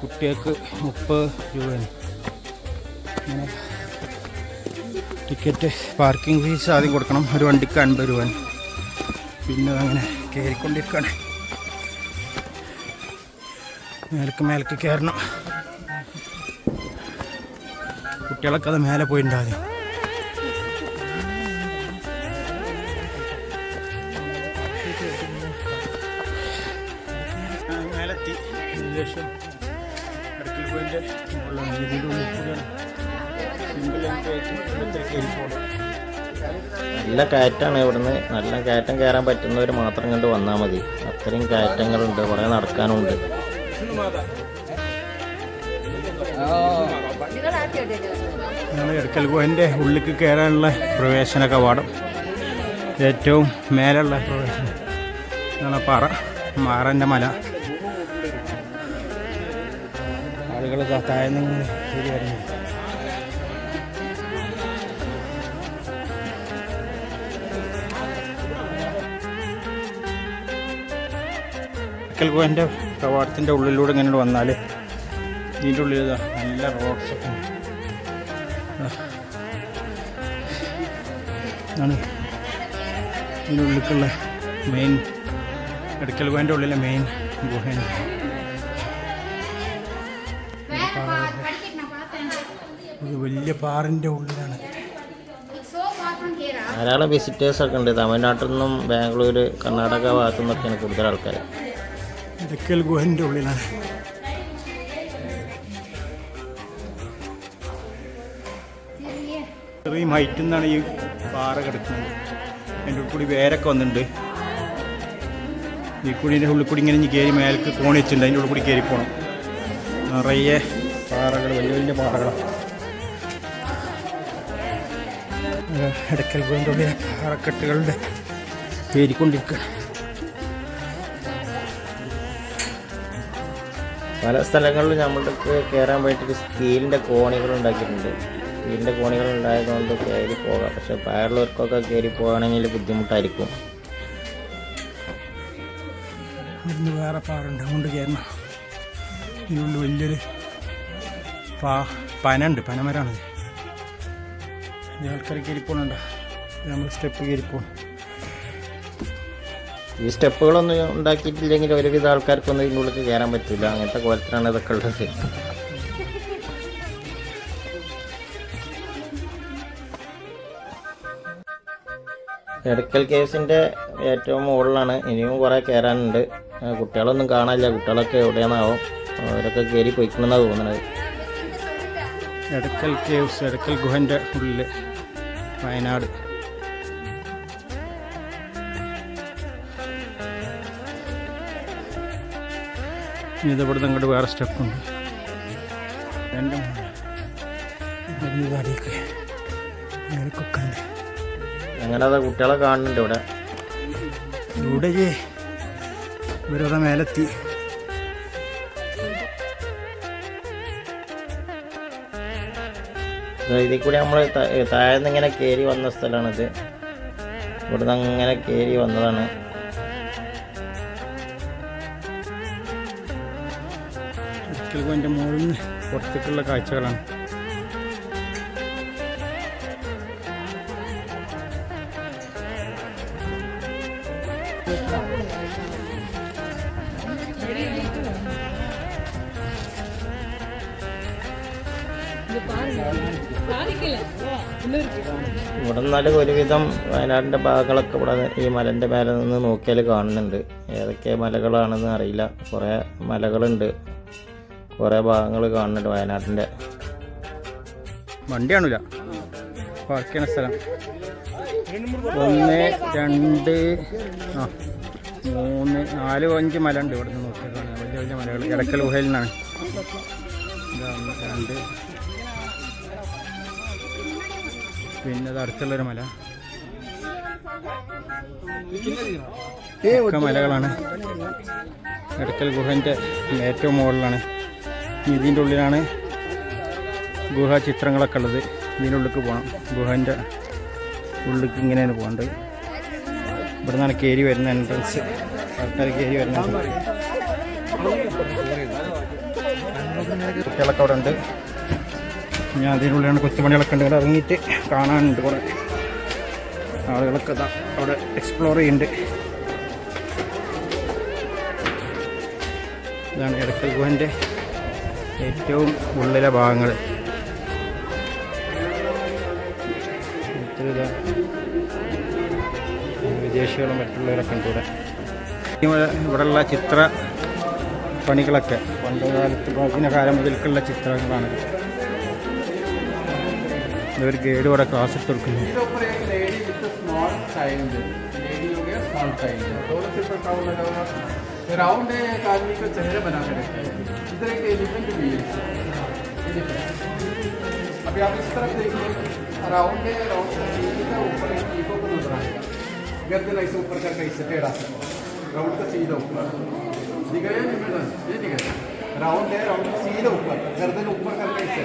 കുട്ടികൾക്ക് 30 രൂപയാണ്. ടിക്കറ്റ് പാർക്കിംഗ് ഫീസ് ആദ്യം കൊടുക്കണം. ഒരു വണ്ടിക്ക് 50 രൂപ. പിന്നെ അങ്ങനെ കയറിക്കൊണ്ടിരിക്കുകയാണ്. മേലേക്ക് കയറണം. കുട്ടികളൊക്കെ അത് മേലെ പോയിട്ടുണ്ടാകും. മേലെത്തി. ഏകദേശം എടക്കൽ ഗുഹേൻ്റെ നല്ല കയറ്റാണ്. ഇവിടുന്ന് നല്ല കയറ്റം കയറാൻ പറ്റുന്നവർ മാത്രം കണ്ട് വന്നാൽ മതി. അത്രയും കയറ്റങ്ങളുണ്ട്, കുറേ നടക്കാനുണ്ട്. എടക്കൽ ഗുഹേൻ്റെ ഉള്ളിലേക്ക് കയറാനുള്ള പ്രവേശന കവാടം, ഏറ്റവും മേലുള്ള പ്രവേശനം ഇതാണ് മാറൻ്റെ മല. ആളുകൾ താഴ്ന്നിങ്ങനെ കയറി വരുന്നു. എടക്കൽ ഗുഹേൻ്റെ കവാടത്തിൻ്റെ ഉള്ളിലൂടെ ഇങ്ങനെ വന്നാൽ ഇതിൻ്റെ ഉള്ളിൽ നല്ല റോഡ്സൊക്കെ ഉണ്ട്. ആണ് ഇതിനുള്ളിലേക്കുള്ള മെയിൻ എടക്കൽ ഗുഹേൻ്റെ ഉള്ളിലെ മെയിൻ ഗുഹയാണ്. ഇത് വലിയ പാറിൻ്റെ ഉള്ളിലാണ്. ധാരാളം വിസിറ്റേഴ്സൊക്കെ ഉണ്ട്. തമിഴ്നാട്ടിൽ നിന്നും ബാംഗ്ലൂർ, കർണാടക ഭാഗത്തു നിന്നൊക്കെയാണ് കൂടുതൽ ആൾക്കാർ. എടക്കൽ ഗുഹേൻ്റെ ഉള്ളിലാണ്. ഇത്രയും ഹൈറ്റിൽ നിന്നാണ് ഈ പാറ കിടക്കുന്നത്. അതിൻ്റെ ഉള്ളിൽ കൂടി വേരൊക്കെ വന്നിട്ടുണ്ട്. ഈ കുടീൻ്റെ ഉള്ളിൽ കൂടി ഇങ്ങനെ കയറി മേലേക്ക് കോണി വെച്ചിട്ടുണ്ട്. അതിൻ്റെ ഉള്ളിൽ കൂടി കയറി പോകണം. നിറയെ പാറകൾ, വലിയ വലിയ പാറകളാണ്. എടക്കൽ ഗുഹേൻ്റെ ഉള്ളിലെ പാറക്കെട്ടുകളുടെ കയറിക്കൊണ്ടിരിക്കുക. പല സ്ഥലങ്ങളിലും നമ്മൾക്ക് കയറാൻ വേണ്ടിയിട്ട് സ്റ്റീലിൻ്റെ കോണികൾ ഉണ്ടാക്കിയിട്ടുണ്ട്. സ്റ്റീലിൻ്റെ കോണികൾ ഉണ്ടായതുകൊണ്ട് കയറി പോകാം. പക്ഷെ പ്രായമുള്ളവർക്കൊക്കെ കയറി പോകണമെങ്കിൽ ബുദ്ധിമുട്ടായിരിക്കും. ഇവിടുന്ന് വേറെ പാറുണ്ട്, അങ്ങോട്ട് കയറണം. ഇതിനുള്ളിൽ വലിയൊരു പനുണ്ട്, പനമരാണിത്. ഈ ആൾക്കാർ കയറിപ്പോണുണ്ടോ? നമ്മൾ സ്റ്റെപ്പ് കയറിപ്പോണം. ഈ സ്റ്റെപ്പുകളൊന്നും ഉണ്ടാക്കിയിട്ടില്ലെങ്കിൽ ഒരുവിധ ആൾക്കാർക്കൊന്നും ഇതിൻ്റെ ഉള്ളിൽ കയറാൻ പറ്റില്ല. അങ്ങനത്തെ കോലത്തിലാണ് ഇതൊക്കെ ഉള്ളത്. എടക്കൽ കേവ്സിൻ്റെ ഏറ്റവും മുകളിലാണ്. ഇനിയും കുറേ കയറാനുണ്ട്. കുട്ടികളൊന്നും കാണാനില്ല. കുട്ടികളൊക്കെ എവിടെയാണാവും, അവരൊക്കെ കയറി പോയിക്കണമെന്നാണ് തോന്നുന്നത്. എടക്കൽ കേവ്സ്, എടക്കൽ ഗുഹൻ്റെ ഉള്ളിൽ, വയനാട്. ഇത് ഇവിടുന്ന് അങ്ങോട്ട് വേറെ സ്റ്റെപ്പുണ്ട്. എൻ്റെ അടിയൊക്കെ മേലക്കൊക്കെ ഉണ്ട്. അങ്ങനെ അത് കുട്ടികളെ കാണുന്നുണ്ട് ഇവിടെ. ഇവിടെ ഇവരതാ മേലെത്തി. ഇതിൽ കൂടി നമ്മൾ താഴേന്ന് ഇങ്ങനെ കയറി വന്ന സ്ഥലമാണിത്. ഇവിടുന്ന് അങ്ങനെ കയറി വന്നതാണ്. എൻ്റെ മുകളിൽ നിന്ന് പുറത്തേക്കുള്ള കാഴ്ചകളാണ്. ഇവിടെ നിന്നാലും ഒരുവിധം വയനാടിൻ്റെ ഭാഗങ്ങളൊക്കെ ഇവിടെ ഈ മലൻ്റെ മേലെ നിന്ന് നോക്കിയാൽ കാണുന്നുണ്ട്. ഏതൊക്കെ മലകളാണെന്ന് അറിയില്ല. കുറേ മലകളുണ്ട്, കുറേ ഭാഗങ്ങൾ കാണുന്നുണ്ട് വയനാട്ടിൻ്റെ. വണ്ടി കാണില്ല, പാർക്ക് ചെയ്യുന്ന സ്ഥലം. 1, 2, 3, 4, 5 മല ഉണ്ട് ഇവിടെ നിന്ന് നോക്കിയാൽ കാണുന്നത്. വലിയ വലിയ മലകൾ. എടക്കൽ ഗുഹയിൽ നിന്നാണ്. 1, 2, പിന്നെ അത് അടുത്തുള്ളൊരു മല. ഒക്കെ മലകളാണ്. എടക്കൽ ഗുഹൻ്റെ ഏറ്റവും മുകളിലാണ്. ഇതിൻ്റെ ഉള്ളിലാണ് ഗുഹ ചിത്രങ്ങളൊക്കെ ഉള്ളത്. ഇതിൻ്റെ ഉള്ളിലേക്ക് പോകണം. ഗുഹൻ്റെ ഉള്ളിലേക്ക് ഇങ്ങനെയാണ് പോകേണ്ടത്. ഇവിടെ നിന്നാണ് കയറി വരുന്ന എൻട്രൻസ്. ആൾക്കാർ കയറി വരുന്നുണ്ട്. കുട്ടികളൊക്കെ അവിടെ ഉണ്ട്. ഞാൻ അതിനുള്ളിലാണ് കൊച്ചുപണികളൊക്കെ ഉണ്ട്. ഇവിടെ ഇറങ്ങിയിട്ട് കാണാനുണ്ട്. കുറേ ആളുകളൊക്കെ അവിടെ എക്സ്പ്ലോർ ചെയ്യുന്നുണ്ട്. ഇതാണ് എടക്കൽ ഗുഹൻ്റെ ഏറ്റവും ഉള്ളിലെ ഭാഗങ്ങൾ. വിദേശികളും മറ്റുള്ളവരൊക്കെ ഉണ്ട് ഇവിടെ. ഇവിടെയുള്ള ചിത്ര പണികളൊക്കെ പണ്ട് കാലത്ത്, പ്രാചീന കാലം മുതൽക്കുള്ള ചിത്രങ്ങളാണ്. ഇതൊരു ഗൈഡ് ഇവിടെ ക്ലാസ് എടുത്ത് കൊടുക്കുന്നു. राउंड है, एक आदमी का चेहरा बना कर रखा है. इधर एक एलिफेंट भी है. अभी आप इस तरफ देखिए, राउंड है, राउंड का ऊपर एक ईगो को नजर आएगा. गर्दन ऐसे ऊपर करके इससे टेढ़ा सा राउंड का सीधा ऊपर दिखा है. ये दिखा राउंड है, राउंड का सीधा ऊपर, गर्दन ऊपर करके इससे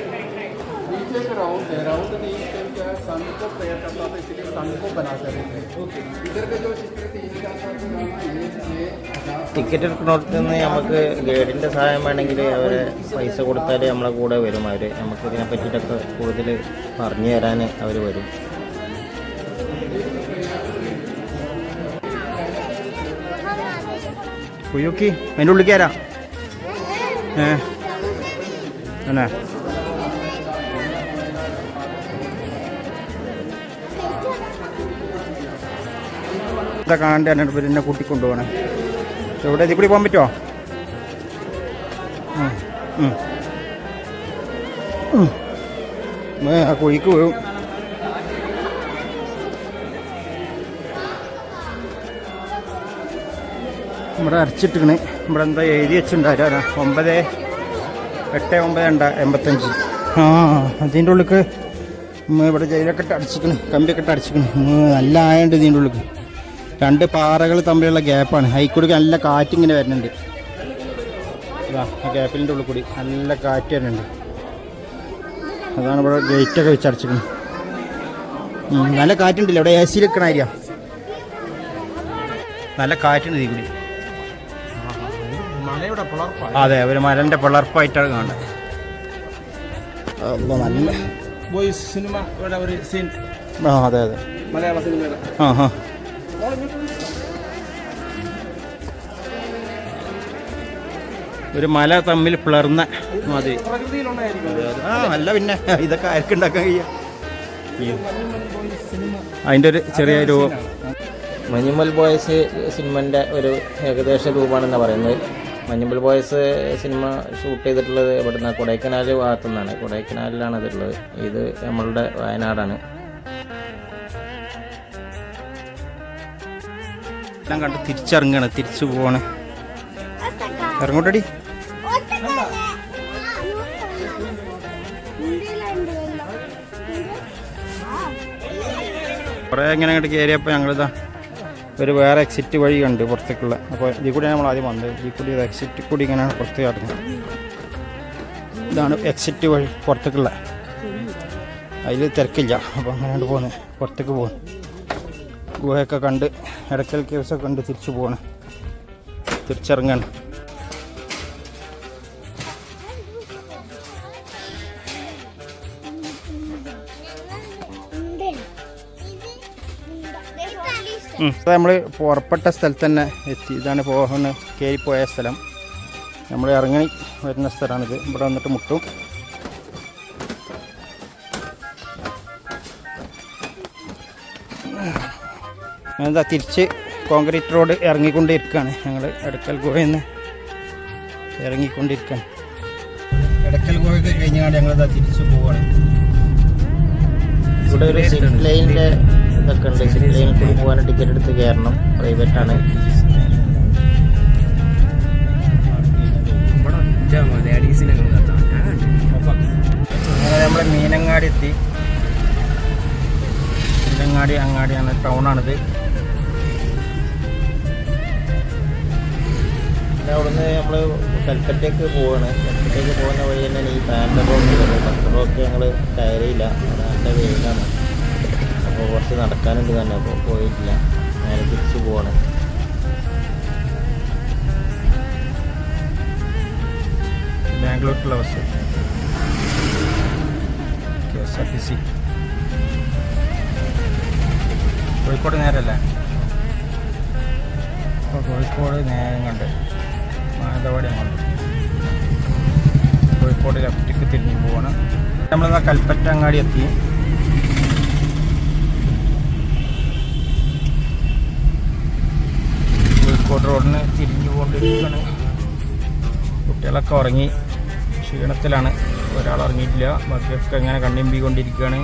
नीचे एक राउंड है, राउंड नहीं क्या सन को प्रेयर करता था, इसलिए सन को बनाते रहते हैं। इधर का जो चित्र 3,000 ये ടിക്കറ്റ് എടുക്കുന്നിടത്ത് നിന്ന് നമുക്ക് ഗൈഡിൻ്റെ സഹായം വേണമെങ്കിൽ അവർ പൈസ കൊടുത്താൽ നമ്മളെ കൂടെ വരും. അവർ നമുക്ക് ഇതിനെ പറ്റിയിട്ടൊക്കെ കൂടുതൽ പറഞ്ഞു തരാൻ അവർ വരും. കുയ്യോക്കി അതിൻ്റെ ഉള്ളിൽ കയറാം. എന്നാ കാണാണ്ട് എന്നിട്ട് എന്നെ കൂട്ടിക്കൊണ്ടുപോകണേ. എവിടെ ഇതിൽ കൂടി പോകാൻ പറ്റുമോ? ആ കുഴിക്ക് വീഴും. ഇവിടെ അരച്ചിട്ടിക്കണ്. ഇവിടെ എന്താ എഴുതി വെച്ചിട്ടുണ്ടാവില്ല. 9/8/85. ആ അതിൻ്റെ ഉള്ളിക്ക് ഇവിടെ ജയിലൊക്കെ ഇട്ട് അടിച്ചിക്കണ്, കമ്പിയൊക്കെ ഇട്ട് അടിച്ചിക്കണ്. നല്ല ആയുണ്ട് ഇതിൻ്റെ ഉള്ളിക്ക്. 2 പാറകൾ തമ്മിലുള്ള ഗ്യാപ്പാണ്. അതിൽക്കൂടി നല്ല കാറ്റിങ്ങനെ വരുന്നുണ്ട്. ആ ഗ്യാപ്പിൻ്റെ ഉള്ളിൽ കൂടി നല്ല കാറ്റ് വരുന്നുണ്ട്. അതാണ് ഇവിടെ ഗേറ്റൊക്കെ വെച്ച് അടച്ചിക്കുന്നത്. നല്ല കാറ്റുണ്ടല്ലോ. ഇവിടെ AC വെക്കണ ഏരിയ. നല്ല കാറ്റുണ്ട് ഇതിൽ കൂടി. അതെ, ഒരു മലൻ്റെ പിളർപ്പായിട്ടാണ് കാണുന്നത്. നല്ല വോയിസ് സിനിമ ഇവിടെ ഒരു സീൻ. ആ അതെ അതെ, മലയാള സിനിമയുടെ. ആ ആ ഒരു മല തമ്മിൽ പിളർന്ന മാതിരി. ആ അല്ല പിന്നെ ഇതൊക്കെ ആർക്കും ഉണ്ടാക്കാൻ കഴിയാം. അതിൻ്റെ ഒരു ചെറിയ രൂപം. മഞ്ഞുമൽ ബോയ്സ് സിനിമൻ്റെ ഒരു ഏകദേശ രൂപമാണെന്നാണ് പറയുന്നത്. മഞ്ഞുമൽ ബോയ്സ് സിനിമ ഷൂട്ട് ചെയ്തിട്ടുള്ളത് ഇവിടുന്ന് കൊടൈക്കനാൽ ഭാഗത്തു നിന്നാണ്. കൊടൈക്കനാലിലാണ് ഇതുള്ളത്. ഇത് നമ്മളുടെ വയനാടാണ്. എല്ലാം കണ്ട് തിരിച്ചിറങ്ങാണ്, തിരിച്ചു പോവാണ്. ഇറങ്ങോട്ടടി. കുറേ ഇങ്ങനെ അങ്ങോട്ട് കയറിയപ്പോൾ ഞങ്ങളിതാ ഒരു വേറെ എക്സിറ്റ് വഴി കണ്ട് പുറത്തേക്കുള്ള. അപ്പോൾ ഇതിൽ കൂടിയാണ് നമ്മൾ ആദ്യം വന്നത്. ഇതിൽ കൂടി എക്സിറ്റ് കൂടി ഇങ്ങനെയാണ് പുറത്തേക്ക് കടന്നത്. ഇതാണ് എക്സിറ്റ് വഴി പുറത്തേക്കുള്ള. അതിൽ തിരക്കില്ല. അപ്പോൾ അങ്ങനെയാണ് പോകുന്നത്. പുറത്തേക്ക് പോകുന്നു. ഗുഹയൊക്കെ കണ്ട് എടക്കൽ കേവ്സൊക്കെ കണ്ട് തിരിച്ചു പോവാണ്, തിരിച്ചിറങ്ങാണ്. നമ്മൾ പുറപ്പെട്ട സ്ഥലത്ത് തന്നെ എത്തി. ഇതാണ് കയറിപ്പോയ സ്ഥലം. നമ്മൾ ഇറങ്ങി വരുന്ന സ്ഥലമാണിത്. ഇവിടെ വന്നിട്ട് മുട്ടും. എന്താ തിരിച്ച് കോൺക്രീറ്റ് റോഡ് ഇറങ്ങിക്കൊണ്ടിരിക്കുകയാണ്. ഞങ്ങൾ എടക്കൽ ഗുഹയിൽ നിന്ന് ഇറങ്ങിക്കൊണ്ടിരിക്കുകയാണ്. എടക്കൽ ഗുഹയൊക്കെ കഴിഞ്ഞാൽ ഞങ്ങളിതാ തിരിച്ചു പോവുകയാണ്. ഇവിടെ ഒരു സിപ്പ് ലൈനിൻ്റെ ഇതൊക്കെ ഉണ്ട്. സിപ്പ് ലൈനിൽ കൂടി പോകാൻ ടിക്കറ്റ് എടുത്ത് കയറണം. പ്രൈവറ്റാണ്. അങ്ങനെ നമ്മൾ മീനങ്ങാടി എത്തി. മീനങ്ങാടി അങ്ങാടിയാണ്, ടൗണാണിത്. അവിടുന്ന് നമ്മൾ കൽപ്പറ്റയ്ക്ക് പോവാണ്. കൽപ്പറ്റയ്ക്ക് പോകുന്ന വഴി തന്നെ ഈ പാൻറ്റർ റോഡ്. പാൻറ്റർ റോഡ് ഞങ്ങൾ കയറിയില്ല, നല്ല വെയിലാണ്. അപ്പോൾ കുറച്ച് നടക്കാനുണ്ട് തന്നെ. അപ്പോൾ പോയിട്ടില്ല. നേരെ തിരിച്ച് പോവാണ്. ബാംഗ്ലൂരിലുള്ള ബസ് KSRTC. കോഴിക്കോട് നേരല്ലേ? അപ്പോൾ കോഴിക്കോട് നേരം കണ്ട് മാനന്തവാടി അങ്ങോട്ട് കോഴിക്കോട് ലെഫ്റ്റിക്ക് തിരിഞ്ഞ് പോവാണ്. നമ്മളിതാ കൽപ്പറ്റ അങ്ങാടി എത്തി. കോഴിക്കോട് റോഡിന് തിരിഞ്ഞു പോകൊണ്ടിരിക്കുകയാണ്. കുട്ടികളൊക്കെ ഉറങ്ങി ക്ഷീണത്തിലാണ്. ഒരാൾ ഇറങ്ങിയിട്ടില്ല, ബാക്കിയൊക്കെ ഇങ്ങനെ കണ്ണിമ്പിക്കൊണ്ടിരിക്കുകയാണ്.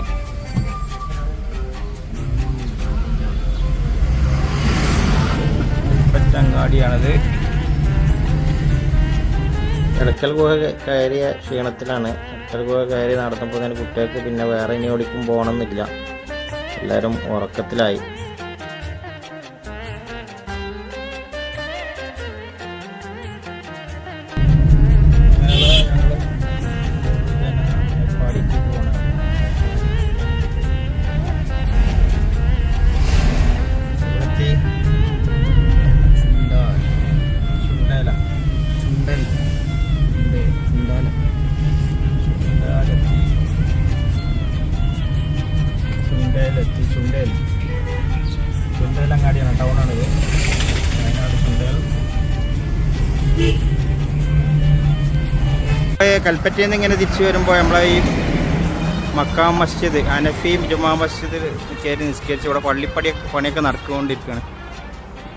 കൽപ്പറ്റങ്ങാടിയാണിത്. എടക്കൽ ഗുഹ കയറിയ ക്ഷീണത്തിലാണ്. എടക്കൽ ഗുഹ കയറി നടന്നപ്പോൾ തന്നെ കുട്ടികൾക്ക് പിന്നെ വേറെ ഇനി ഓടിക്കും പോകണമെന്നില്ല. എല്ലാവരും ഉറക്കത്തിലായി. മേപ്പാടിക്ക് പോകണം. ചുണ്ടേലങ്ങാടിയാണ്, ടൗണാണിത്. വയനാട് ചുണ്ടേൽ. കൽപ്പറ്റയിൽ നിന്ന് ഇങ്ങനെ തിരിച്ചു വരുമ്പോൾ നമ്മളെ ഈ മക്കാം മസ്ജിദ്, ഹനഫി ജുമാ മസ്ജിദിൽ കയറി നിസ്കരിച്ച് ഇവിടെ പണിയൊക്കെ നടക്കുകൊണ്ടിരിക്കുകയാണ്.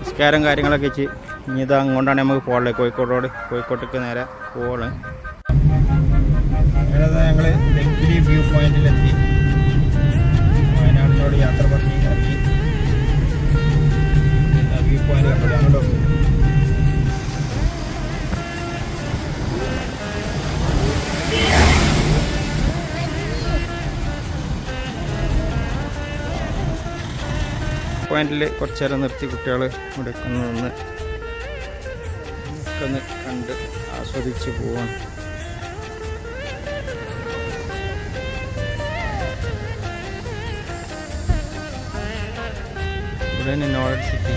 നിസ്കാരം കാര്യങ്ങളൊക്കെ വെച്ച് ഇനി ഇത് അങ്ങോട്ടാണ് നമുക്ക് പോകേണ്ടത്. കോഴിക്കോട് റോഡ്, കോഴിക്കോട്ടേക്ക് നേരെ പോവാണ്. ഞങ്ങൾ ലക്കിടി വ്യൂ പോയിന്റിലെത്തി. വയനാടിനോട് യാത്ര പറഞ്ഞ് ഇറങ്ങി. വ്യൂ പോയിന്റ് കണ്ടു അങ്ങോട്ട്. പോയിന്റിൽ കുറച്ച് നേരം നിർത്തി കുട്ടികൾ ഇവിടെ നിന്ന് കണ്ട് ആസ്വദിച്ച് പോവാണ്. ഇവിടെ തന്നെ നോളജ് സിറ്റി.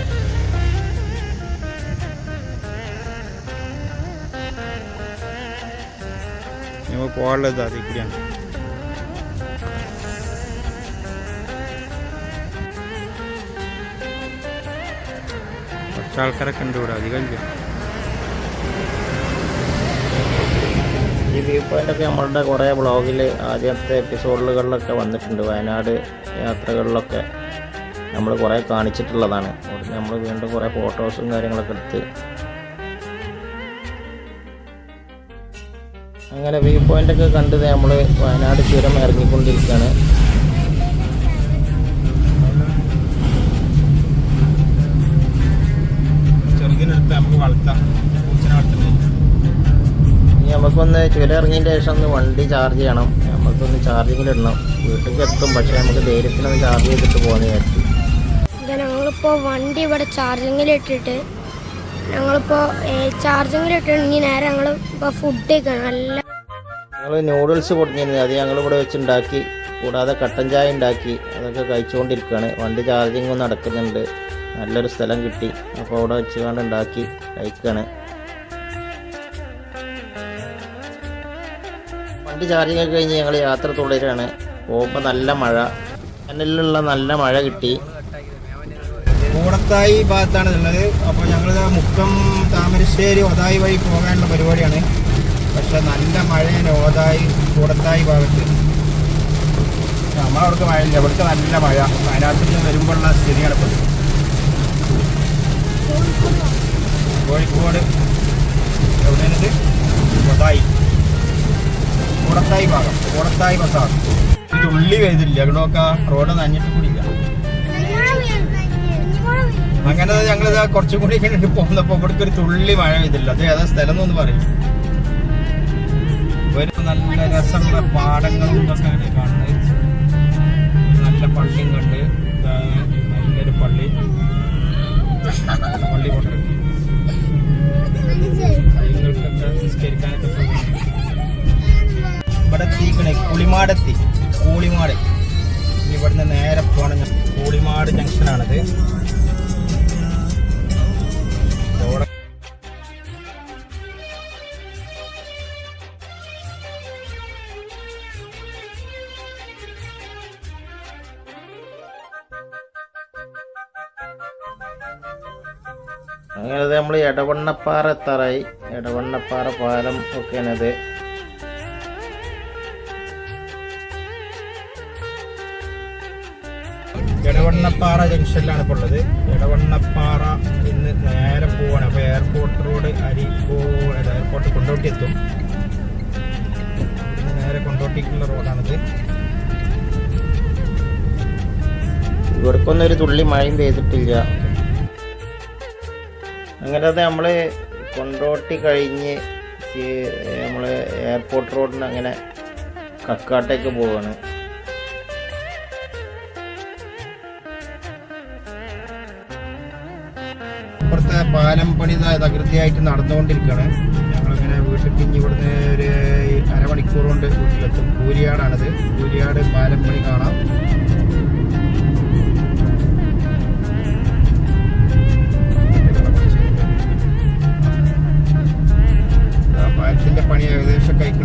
ഞങ്ങൾ പോകാനുള്ളത് അതിൽ കൂടിയാണ്. കുറച്ച് ആൾക്കാരൊക്കെ ഉണ്ട് ഇവിടെ, അധികം ഇല്ല. ഈ വ്യൂ പോയിൻ്റൊക്കെ നമ്മളുടെ കുറേ വ്ളോഗിൽ ആദ്യത്തെ എപ്പിസോഡുകളിലൊക്കെ വന്നിട്ടുണ്ട്. വയനാട് യാത്രകളിലൊക്കെ നമ്മൾ കുറേ കാണിച്ചിട്ടുള്ളതാണ്. അവിടെ നമ്മൾ വീണ്ടും കുറേ ഫോട്ടോസും കാര്യങ്ങളൊക്കെ എടുത്ത് അങ്ങനെ വ്യൂ പോയിൻ്റൊക്കെ കണ്ടത് നമ്മൾ വയനാട് ചുരം ഇറങ്ങിക്കൊണ്ടിരിക്കുകയാണ്. ഇനി നമുക്കൊന്ന് ചുരം ഇറങ്ങിയതിൻ്റെ ശേഷം ഒന്ന് വണ്ടി ചാർജ് ചെയ്യണം. നമുക്കൊന്ന് ചാർജിങ്ങിലിടണം. വീട്ടിലേക്ക് എത്തും, പക്ഷേ നമുക്ക് ധൈര്യത്തിനൊന്ന് ചാർജ് ചെയ്തിട്ട് പോകുന്ന വിചാരിച്ചു. ഞങ്ങളിപ്പോൾ വണ്ടി ഇവിടെ ചാർജിങ്ങിലിട്ടിട്ട് ചാർജിങ്ങിലിട്ടിട്ടുണ്ടെങ്കിൽ നേരെ ഞങ്ങൾ ഇപ്പോൾ ഫുഡ് കഴിക്കണം. നല്ല ഞങ്ങൾ നൂഡിൽസ് കൊടുത്തിരുന്നത് അത് ഞങ്ങളിവിടെ വെച്ചുണ്ടാക്കി, കൂടാതെ കട്ടൻ ചായ ഉണ്ടാക്കി അതൊക്കെ കഴിച്ചുകൊണ്ടിരിക്കുകയാണ്. വണ്ടി ചാർജിങ് നടക്കുന്നുണ്ട്. നല്ലൊരു സ്ഥലം കിട്ടി, അപ്പോൾ അവിടെ വെച്ചുകൊണ്ട് ഉണ്ടാക്കി കഴിക്കുകയാണ്. വണ്ടി ചാർജിങ് ഒക്കെ കഴിഞ്ഞ് ഞങ്ങൾ യാത്ര തുടരുകയാണ്. പോകുമ്പോൾ നല്ല മഴ, കനലിലുള്ള നല്ല മഴ കിട്ടി. കൂടത്തായി ഭാഗത്താണ് ഉള്ളത്. അപ്പോൾ ഞങ്ങളിത് മുക്കം താമരശ്ശേരി ഒതായി വഴി പോകാനുള്ള പരിപാടിയാണ്. പക്ഷെ നല്ല മഴയാണ് കൂടത്തായി ഭാഗത്ത്. നമ്മളവിടേക്ക് മഴയില്ല, ഇവിടുത്തെ നല്ല മഴ. വയനാട്ടിൽ നിന്ന് വരുമ്പോഴുള്ള സ്ഥിതിയാണ് ഇപ്പോൾ. കോഴിക്കോട് എവിടെയാണിത്? കൂടത്തായി ഭാഗം, കൂടത്തായി ബസാർ. ഇത് ഉള്ളി പെയ്തില്ല, അങ്ങോട്ടൊക്കെ റോഡ് നനഞ്ഞിട്ട് കൂടിയില്ല. അങ്ങനെ ഞങ്ങളിത് കുറച്ചും കൂടി ഇങ്ങനെ പോകുന്നപ്പോൾ ഇവിടേക്ക് ഒരു തുള്ളി മഴ പെയ്തില്ല. അത് ഏതാ സ്ഥലം എന്നൊന്ന് പറയും. ഒരു നല്ല രസമുള്ള പാടങ്ങളും ഇതൊക്കെയാണ് കാണുന്നത്. നല്ല പള്ളിയും കണ്ട്, നല്ലൊരു പള്ളി കൊണ്ട് സ്ത്രീകൾക്കൊക്കെ നിസ്കരിക്കാനൊക്കെ ഇവിടെ എത്തിക്കണേ. കൂളിമാട്. ഇവിടുന്ന് നേരെ പോകണം. കൂളിമാട് ജംഗ്ഷനാണിത്. അങ്ങനെ നമ്മൾ എടവണ്ണപ്പാറ എത്താറായി. എടവണ്ണപ്പാറ പാലം ഒക്കെയാണത്. എടവണ്ണപ്പാറ ജംഗ്ഷനിലാണ് ഇപ്പോൾ ഉള്ളത്. എടവണ്ണപ്പാറ ഇന്ന് നേരെ പോവാണ്. അപ്പോൾ എയർപോർട്ട് റോഡ് എയർപോർട്ട് കൊണ്ടോട്ടി എത്തും. ഇന്ന് നേരെ കൊണ്ടോട്ടിക്കുള്ള റോഡാണിത്. ഇവിടേക്കൊന്നും ഒരു തുള്ളി മഴയും പെയ്തിട്ടില്ല. അങ്ങനെ നമ്മൾ കൊണ്ടോട്ടി കഴിഞ്ഞ് നമ്മൾ എയർപോർട്ട് റോഡിന് അങ്ങനെ കക്കാട്ടേക്ക് പോവാണ്. ഇപ്പുറത്തെ പാലം പണി തകൃതിയായിട്ട് നടന്നുകൊണ്ടിരിക്കുകയാണ്. ഞങ്ങളിങ്ങനെ വീട്ടിൽ ഇനി ഇവിടുന്ന് ഒരു അരമണിക്കൂർ കൊണ്ട് വീട്ടിലെത്തും. കൂരിയാടാണിത്. കൂരിയാട് പാലം പണി കാണാം. പാലത്തിന്റെ പണി ഏകദേശം കഴിക്കണം.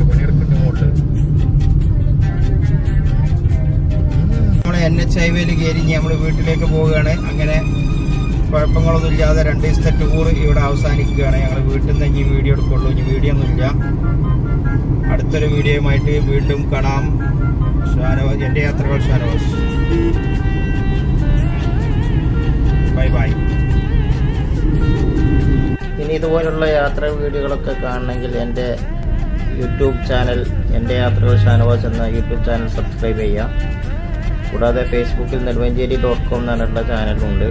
പണിയെടുക്കുന്നുണ്ട് മുകളിൽ. നമ്മളെ NH ഹൈവേയിൽ കയറി നമ്മൾ വീട്ടിലേക്ക് പോവുകയാണ്. അങ്ങനെ കുഴപ്പങ്ങളൊന്നും ഇല്ലാതെ 2 ദിവസത്തെ ടൂർ ഇവിടെ അവസാനിക്കുകയാണ്. ഞങ്ങൾ വീട്ടിൽ നിന്ന് ഇനി വീഡിയോ എടുക്കുള്ളൂ. ഇനി വീഡിയോ ഒന്നുമില്ല. അടുത്തൊരു വീഡിയോയുമായിട്ട് വീണ്ടും കാണാം. ഷാനവാസ്, എൻ്റെ യാത്രകൾ ഷാനവാസ്. Bye bye. ഇനി ഇതുപോലുള്ള യാത്രാ വീഡിയോകളൊക്കെ കാണണമെങ്കിൽ എൻ്റെ യൂട്യൂബ് ചാനൽ എൻ്റെ യാത്രകൾ ഷാനവാസ് എന്ന യൂട്യൂബ് ചാനൽ സബ്സ്ക്രൈബ് ചെയ്യാം. കൂടാതെ ഫേസ്ബുക്കിൽ നെടുവഞ്ചേരി.com എന്ന് പറഞ്ഞിട്ടുള്ള ചാനലുണ്ട്.